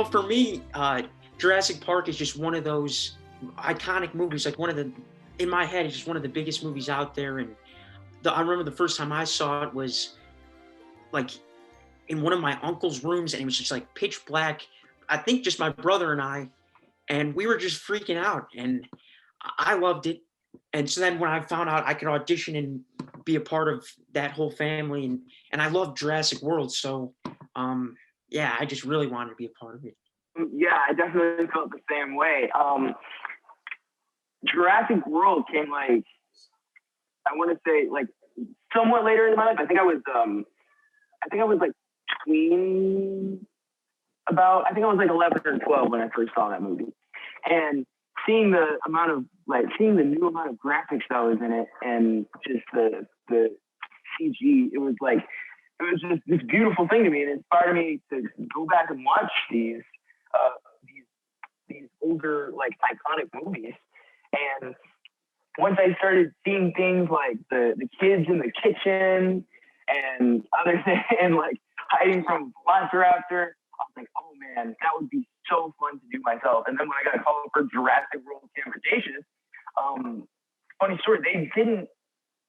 Well, for me, Jurassic Park is just one of those iconic movies. Like in my head, it's just one of the biggest movies out there. And I remember the first time I saw it was like in one of my uncle's rooms, and it was just like pitch black. I think just my brother and I, and we were just freaking out, and I loved it. And so then when I found out I could audition and be a part of that whole family, and I love Jurassic World, so yeah, I just really wanted to be a part of it. Yeah, I definitely felt the same way. Jurassic World came like, I want to say like somewhat later in my life. I think I was like I think I was like 11 or 12 when I first saw that movie, and seeing the new amount of graphics that was in it, and just the CG, it was just this beautiful thing to me, and it inspired me to go back and watch these older like iconic movies. And once I started seeing things like the kids in the kitchen and other things, and like hiding from Velociraptor, I was like, oh man, that would be so fun to do myself. And then when I got called for Jurassic World Cretaceous, funny story,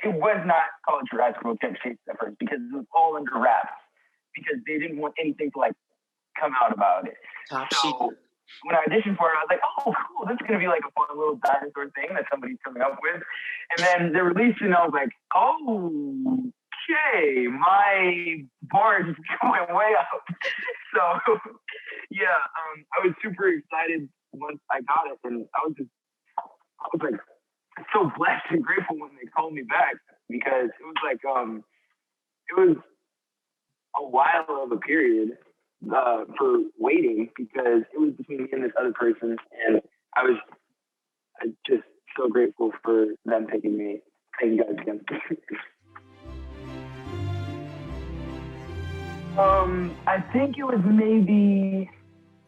it was not called Jurassic World Cretaceous at first, because it was all under wraps, because they didn't want anything to like come out about it. Top so secret. When I auditioned for it, I was like, oh cool, this is gonna be like a fun little dinosaur thing that somebody's coming up with. And then they released it, and I was like, oh, okay, my bar is going way up. So yeah, I was super excited once I got it, and I was like so blessed and grateful when they called me back, because it was like it was a while of a period for waiting, because it was between me and this other person, and I was just so grateful for them picking me. Thank you guys again. I think it was maybe,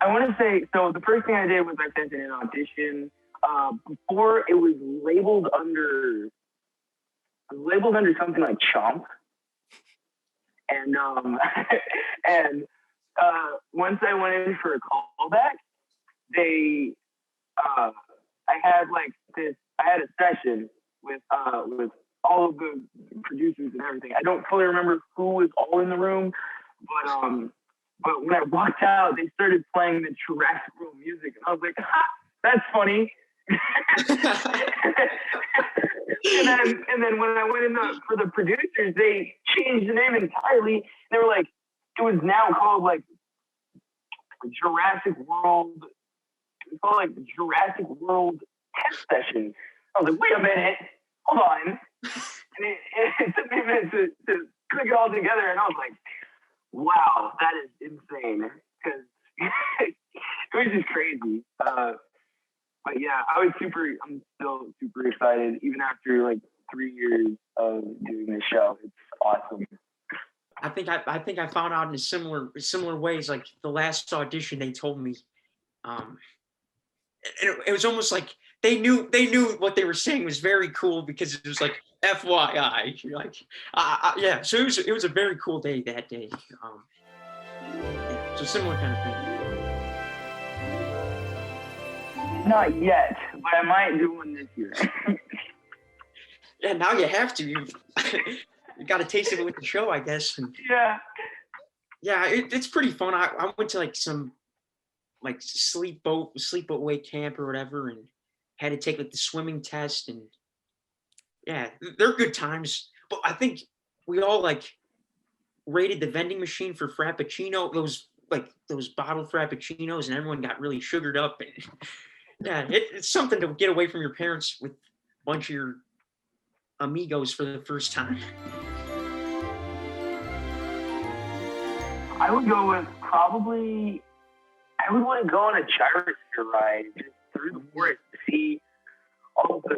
I want to say, so the first thing I did was I sent in an audition. Before it was labeled under something like Chomp. And and once I went in for a callback, I had a session with all of the producers and everything. I don't fully remember who was all in the room, but when I walked out, they started playing the Jurassic World music, and I was like, ha, that's funny. and then when I went in for the producers, they changed the name entirely. They were like, it was now called like Jurassic World. It was called like Jurassic World Test Session. I was like, wait a minute, hold on. And it took me a minute to click it all together, and I was like, wow, that is insane, because it was just crazy. But yeah, I'm still super excited, even after like 3 years of doing this show. It's awesome. I think I found out in similar ways. Like the last audition, they told me, it was almost like they knew what they were saying was very cool, because it was like FYI. You're like, yeah. So it was a very cool day that day. Yeah, so similar kind of thing. Not yet, but I might do one this year. Yeah, now you have to. You got to taste it with the show, I guess. And yeah. Yeah, it's pretty fun. I went to like some like sleepaway camp or whatever, and had to take like the swimming test, and yeah, they're good times. But I think we all like raided the vending machine for Frappuccino. Those bottled Frappuccinos, and everyone got really sugared up. And yeah, it's something to get away from your parents with a bunch of your amigos for the first time. I would go with I would want to go on a gyrosphere ride just through the forest to see all the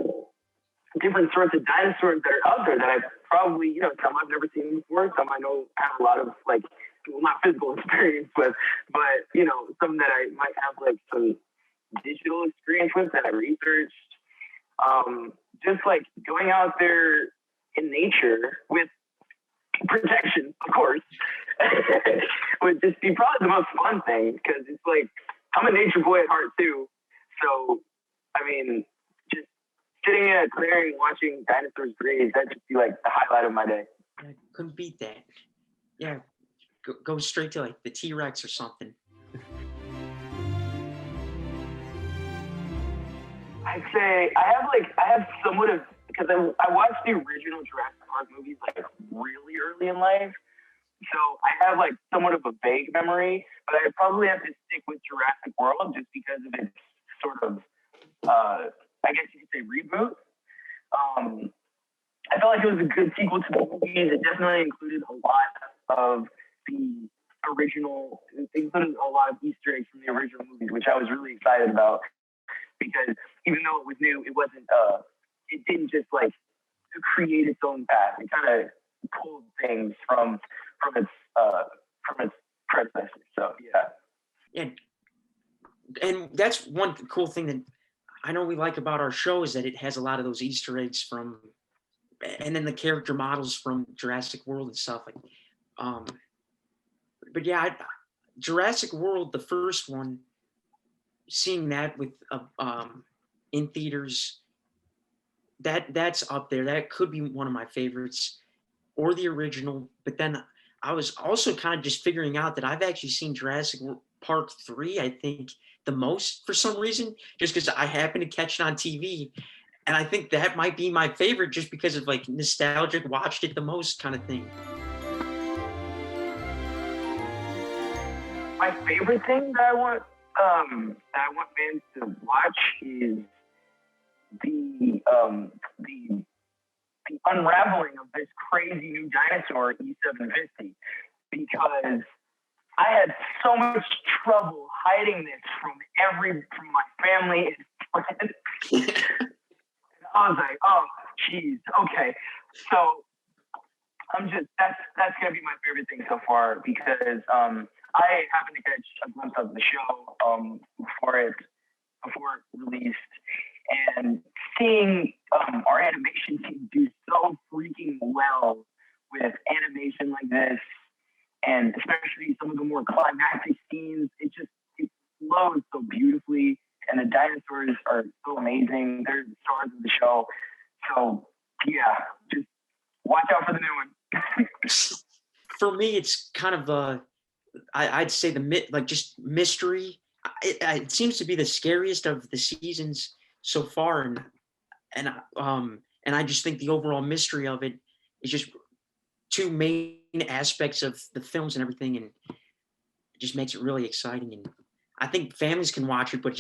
different sorts of dinosaurs that are out there that I probably, some I've never seen before, some I know have a lot of not physical experience with, but, some that I might have like some digital experience with that I researched. Just like going out there in nature with protection, of course, would just be probably the most fun thing, because it's like, I'm a nature boy at heart too. So, I mean, just sitting in a clearing watching dinosaurs graze, that'd just be like the highlight of my day. I couldn't beat that. Yeah, go straight to like the T-Rex or something. I'd say I have somewhat of, because I watched the original Jurassic Park movies like really early in life, so I have like somewhat of a vague memory, but I'd probably have to stick with Jurassic World just because of its sort of, I guess you could say, reboot. I felt like it was a good sequel to the movies. It definitely included a lot of the original, it included a lot of Easter eggs from the original movies, which I was really excited about, because even though it was new, it wasn't, it didn't just like create its own path. It kind of pulled things from its predecessors. So yeah. Yeah, and that's one cool thing that I know we like about our show, is that it has a lot of those Easter eggs from, and then the character models from Jurassic World and stuff like. But yeah, Jurassic World, the first one, seeing that with in theaters, that's up there. That could be one of my favorites, or the original. But then I was also kind of just figuring out that I've actually seen Jurassic Park 3, I think, the most for some reason, just because I happened to catch it on TV. And I think that might be my favorite, just because of like nostalgic, watched it the most kind of thing. My favorite thing that I want fans to watch is the unraveling of this crazy new dinosaur E750, because I had so much trouble hiding this from my family and friends. I was like, oh, geez, okay. So that's gonna be my favorite thing so far, because I happened to catch a glimpse of the show before it released, and seeing our animation team do so freaking well with animation like this, and especially some of the more climactic scenes, it flows so beautifully, and the dinosaurs are so amazing. They're the stars of the show. So yeah, just watch out for the new one. For me, it's kind of I'd say just mystery. It seems to be the scariest of the seasons so far, and I just think the overall mystery of it is just two main aspects of the films and everything, and it just makes it really exciting. And I think families can watch it, but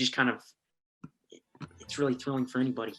it's really thrilling for anybody.